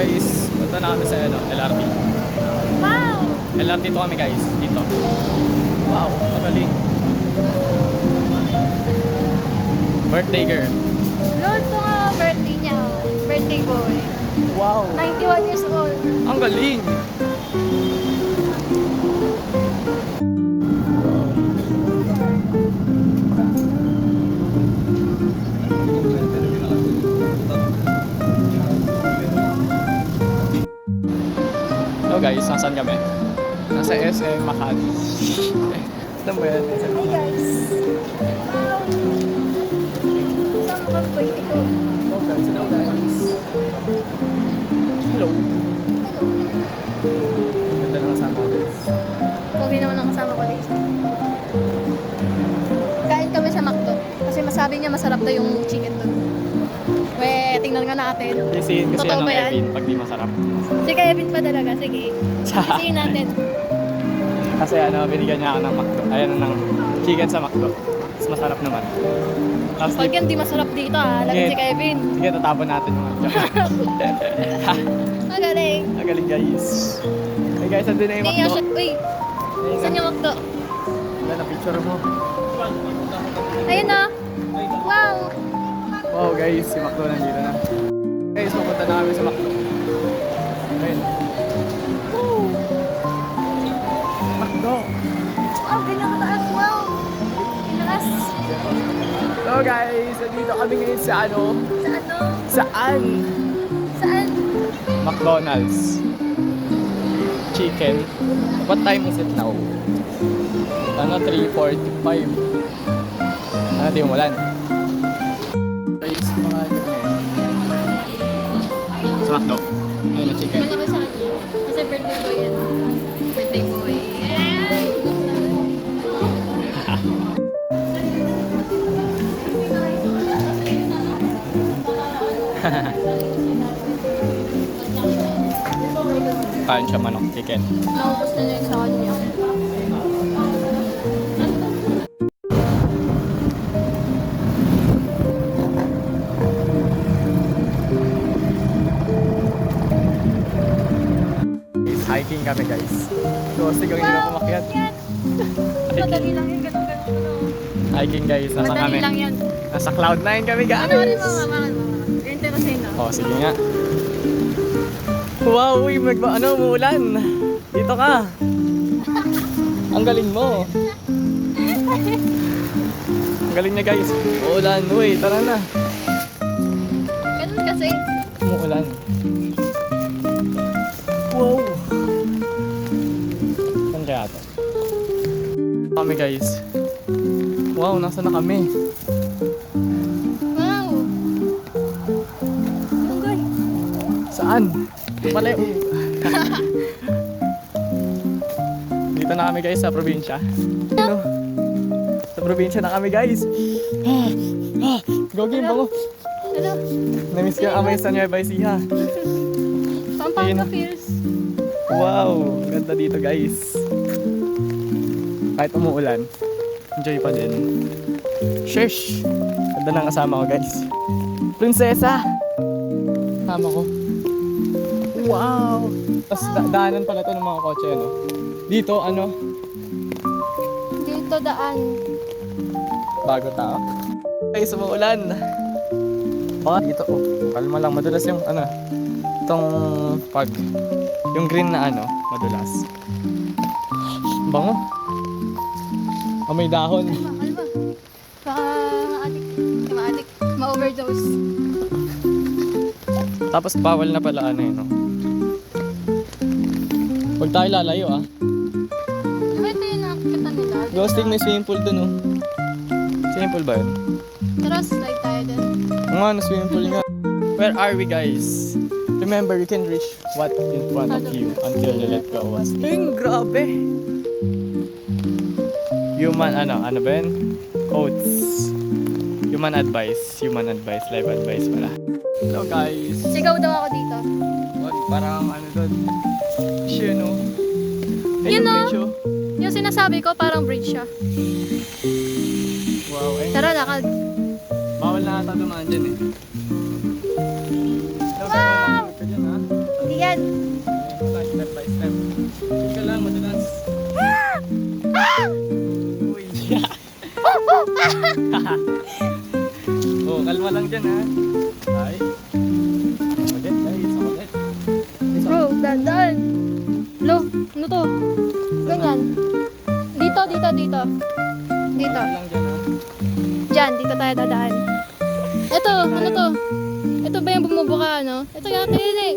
guys, punta na kami sa LRT. Wow! LRT to kami guys, dito. Wow, magaling. Birthday girl. Lord ko nga birthday niya. Birthday boy. Wow, 91 years old. ang galing. So guys, nasan kami? Nasa SM Makati. Saan ba yan? Hi guys. Wow! Saan ka birthday ko? Oh guys, hello guys. Hello. Ganda na kasama ko guys. Pogi naman ang kasama ko dito. Kain kami sa McDo. Kasi masabi niya masarap daw yung chicken doon. We, tingnan nga natin. Isihin kasi Totoo yan ba ng yan? Kevin pag di masarap. Si Kevin pa talaga. Sige. Isihin natin. Kasi binigyan niya ako ng McDo. Ayan ng chicken sa McDo. Mas masarap naman. Tapos Pag yan di masarap dito lagot Sige. si Kevin. sige, tatapon natin yung McDo. Magaling. Magaling guys. Hey guys, andun na yung Hindi nga McDo. siya. Uy, saan yung McDo? Wala na picture mo. Ayun na. Wow. Wow guys, si McDo nandito na. Guys, pupunta na kami sa McDo. Ayun. Woo! McDo! Oh, ganyan kataas. Wow. Kataas. So guys, nandito kami ngayon sa Sa ano? Saan? Saan? McDonald's. Chicken. What time is it now? 3:45. Di umulan. Guys, mga sa McDo. Ayun na chicken. Wala ko sa kanya. Kasi birthday boy yan. Birthday boy. Kain siya manok chicken. Naubos na niya yung sa kanya. Guys, hiking kami guys. So, sige kung hindi na pumakyat. Yan. Madali lang yan. Ganun. Hiking guys, nasa Madali kami. lang yan. Nasa cloud 9 kami guys. Ano rin mga. Interesting na. Oh, sige nga. Wow, uy, umuulan. Dito ka. Ang galing mo. Ang galing niya guys. Umuulan, uy, tara na. Ganun kasi. Umuulan. Wow. Saan kaya ito? Kami guys. Wow, nasa na kami? Wow. Tunggoy. Saan? Pala Dito na kami guys sa probinsya. Dito. Sa probinsya na kami guys. Gogi, bango. Ano? Namiss ko yung amay sa Nueva Ecija. Pampanga Ayun. Pierce. Wow, ganda dito guys. Kahit umuulan, enjoy pa din. Shush! Ganda ng kasama ko guys. Prinsesa! Kasama ko. Wow! Tapos daanan pala to ng mga kotse, no? Dito, Dito daan. bago tao. Guys, umuulan. Dito, kalma lang. Madulas yung, itong yung green na madulas. Bango. May dahon. Kalma. Baka ma-addict. Ma-overdose. Tapos bawal na pala no? Huwag tayo lalayo Ito yung nakikita nila. Ghosting, may swimming pool dun Swimming pool ba yun? Tara, slide tayo din. Swimming pool nga. Where are we guys? Remember, you can reach what in front of you until you let go. Grabe! Human, ano ba yun? Quotes. Human advice, life advice pala. Hello guys! Sigaw daw ako dito. Parang doon. Siya, no? Yun, no? Bridge, Yung sinasabi ko, parang bridge siya. Wow, Tara, lakad. bawal na ata dumaan dyan Hello, Wow! ka dyan, ha? Oh, kalma lang dyan ha. Ay. Ulit guys, ulit. Bro, dandan. Lo, ano to? Ganyan. Dito. Dito. Kalma lang dyan ha. Diyan, dito tayo dadaan. Ito, ano to? Ito ba yung bumubuka, ano? Ito yata yun eh.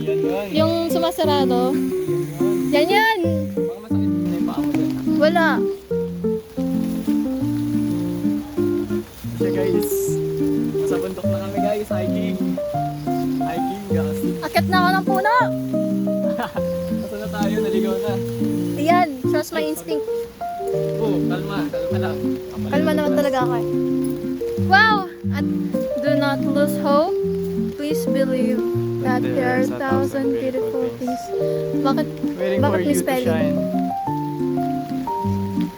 Yan yun. Yung sumasarado. Yan yan! Baka masakit na yung paa mo dyan. Wala. Siya guys. Nasa bundok na kami guys, hiking. Hiking guys. Akit na ako ng puno! Nasa na tayo, naligaw na. Ayan, trust my instinct. Oh, kalma lang. Kalma naman talaga ako eh. Wow! At do not lose hope. Please believe that there are thousand beautiful things. Bakit? Waiting Bakit for may you to spelling? shine.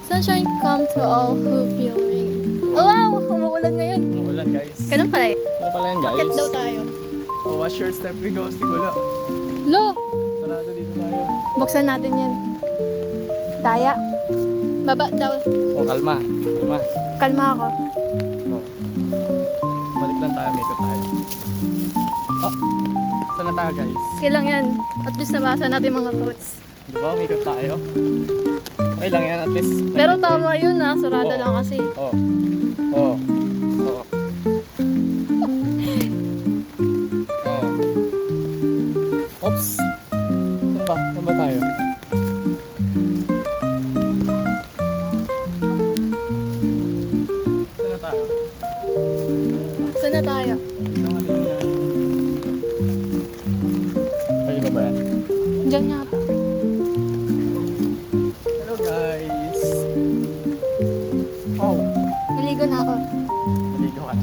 Sunshine come to all who feel rain. Oh wow! Umuulan ngayon. Umuulan guys. Ganun pala eh. Ano pala yan Akit guys? daw tayo. Oh, watch your step, we go. Siguro. Lo! Sarado dito tayo. Buksan natin yan. Daya. Baba daw. Oh, kalma. Kalma. Kalma ako. Oh. Balik lang tayo, makeup tayo. Oh, saan na tayo guys? Okay lang yan. At least nabasa natin mga quotes. Di ba, makeup tayo? Okay lang yan, at least. Pero tama yun ha. Sarado Oo. lang kasi. Oh. Oh. Oh. Oh. Oops. Saan ba? Saan ba tayo? Saan na tayo? Saan na tayo? Ay, iba ba yan? Diyan nga pa. Hello guys! Oh, Naligo na ako. naligo ka na.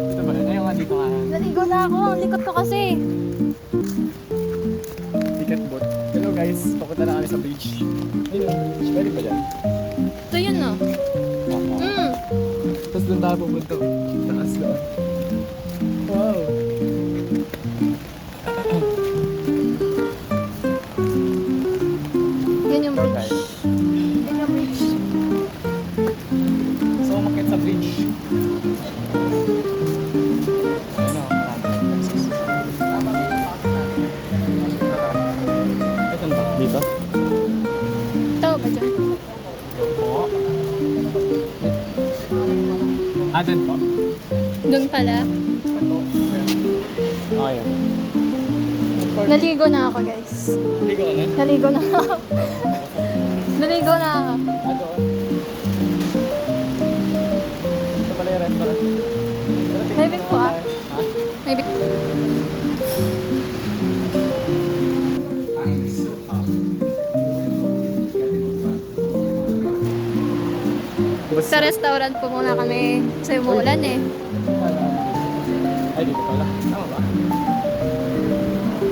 Dito ba? Ayun nga, dito nga. Naligo na ako. Ang likot ko kasi. Ticket boat. Hello guys, papunta na kami sa beach. Ayun yung beach. Pwede ba dyan? Ito yun no. Oo. Hmm. Tapos doon tayo pupunta. Taas doon. Wow! Yan yung Okay. bridge. Yan yung bridge. So, umakit sa bridge. Ayun o, ito ba? Dito? Ito ba dyan? Oo. Ah, dun po? Doon pala. Oh, yun. Naligo na ako guys. Ligo ka na? Naligo na ako. Naligo na ako. Ah, doon. Ito pala yung restaurant. May big po ah. Ha? May big. Sa restaurant po muna kami. Kasi umuulan eh. Ay, dito pala. Tama ba?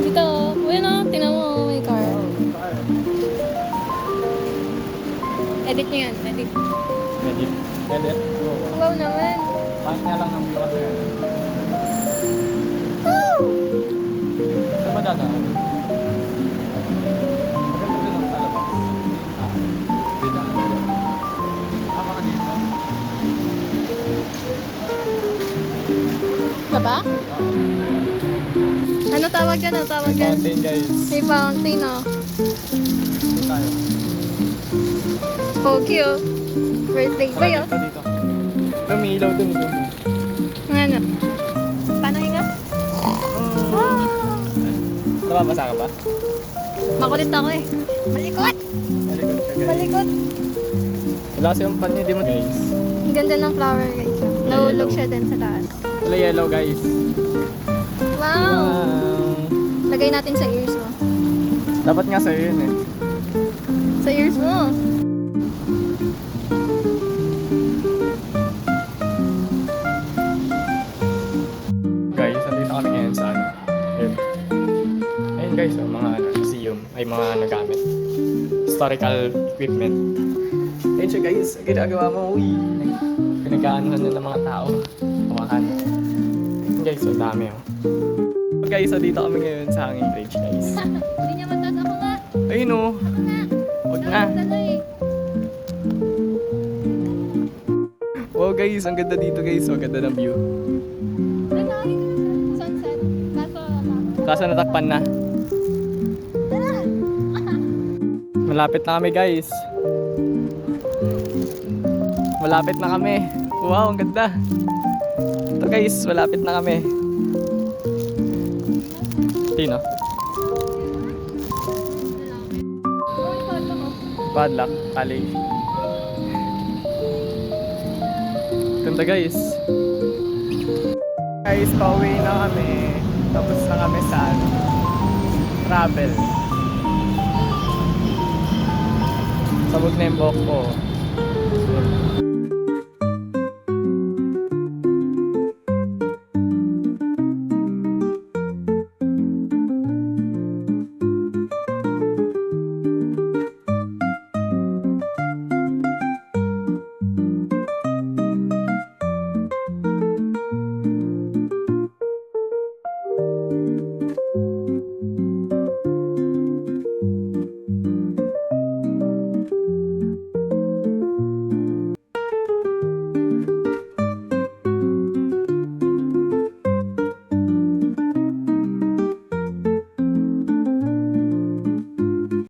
Dito, uy na, tingnan mo, may car. Edit nyo yan, edit. Edit. Edit. Wow naman. Pahit nga lang ng view kasi. Woo! Saan ba dadaan? Maganda din ang talabas. Ah, dito. Tama ka dito. Baba? Ano tawag yan? Ano tawag yan? Fountain guys. May fountain oh. Dito tayo. Pogi oh. Birthday ba yun? Dito, dito. Pero may ilaw dun. Dito. Ano? Paano hinga? Ah! Nababasa ka ba? Makulit ako eh. Malikot! Malikot ka guys. Malikot! Wala kasi yung pan niya, di mo guys. Ang ganda ng flower guys. Nahulog siya din sa taas. Wala yellow guys. Wow! Lagay natin sa ears mo. Dapat nga sa'yo yun eh. Sa ears mo. Guys, nandito kami ngayon sa ano. Ayun. Ayun guys, oh, mga ano, museum. Ay mga nagamit. Historical equipment. Ayun siya guys, ang ginagawa mo, uy. Pinagkaanuhan na ng mga tao. Kumahan. Ayun guys, so dami oh. So guys, so dito kami ngayon sa hanging bridge guys. Hindi niya mataas ako nga. Ayun oh. Ako nga. Huwag na. Dala eh. Wow guys, ang ganda dito guys. Ang ganda ng view. Sunset. Kaso natakpan na. Malapit na kami guys. Malapit na kami. Wow, ang ganda. Ito guys, malapit na kami. Tino? Padlock, alley. Ganda guys. Guys, pauwi na kami. Tapos na kami sa ano, travel. Sabog na yung buhok ko.